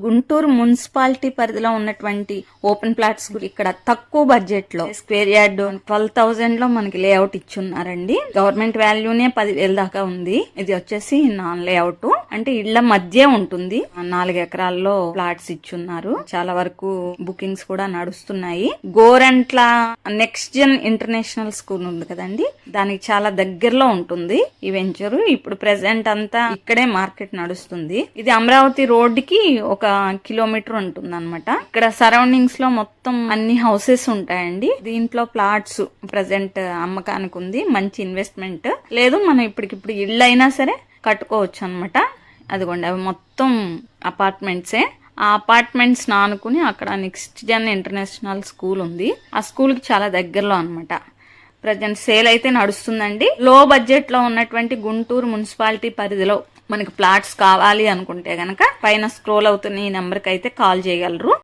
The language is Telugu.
గుంటూరు మున్సిపాలిటీ పరిధిలో ఉన్నటువంటి ఓపెన్ ప్లాట్స్ ఇక్కడ తక్కువ బడ్జెట్ లో స్క్వేర్ యార్డ్ 12,000 లో మనకి లేఅవుట్ ఇచ్చున్నారండి. గవర్నమెంట్ వాల్యూనే 10,000 దాకా ఉంది. ఇది వచ్చేసి నాన్ లేఅవుట్ అంటే ఇళ్ల మధ్య ఉంటుంది. 4 ఎకరాల్లో ప్లాట్స్ ఇచ్చున్నారు. చాలా వరకు బుకింగ్స్ కూడా నడుస్తున్నాయి. Gorantla next Jan international school ఉంది కదండి, దానికి చాలా దగ్గరలో ఉంటుంది ఈ వెంచర్. ఇప్పుడు ప్రెసెంట్ అంతా ఇక్కడే మార్కెట్ నడుస్తుంది. ఇది అమరావతి రోడ్ కి ఒక కిలోమీటర్ ఉంటుంది అనమాట. ఇక్కడ సరౌండింగ్స్ లో మొత్తం అన్ని హౌసెస్ ఉంటాయండి. దీంట్లో ప్లాట్స్ ప్రెసెంట్ అమ్మకానికి ఉంది. మంచి ఇన్వెస్ట్మెంట్. లేదు మనం ఇప్పటికిప్పుడు ఇళ్ళు అయినా సరే కట్టుకోవచ్చు అనమాట. అదిగోండి అవి మొత్తం అపార్ట్మెంట్సే. ఆ అపార్ట్మెంట్స్ నానుకుని అక్కడ నెక్స్ట్ జన్ ఇంటర్నేషనల్ స్కూల్ ఉంది. ఆ స్కూల్ కి చాలా దగ్గరలో అనమాట. ప్రజెంట్ సేల్ అయితే నడుస్తుందండి. లో బడ్జెట్ లో ఉన్నటువంటి గుంటూరు మున్సిపాలిటీ పరిధిలో మనకి ప్లాట్స్ కావాలి అనుకుంటే గనక పైన స్క్రోల్ అవుతున్న ఈ నెంబర్ కి అయితే కాల్ చేయగలరు.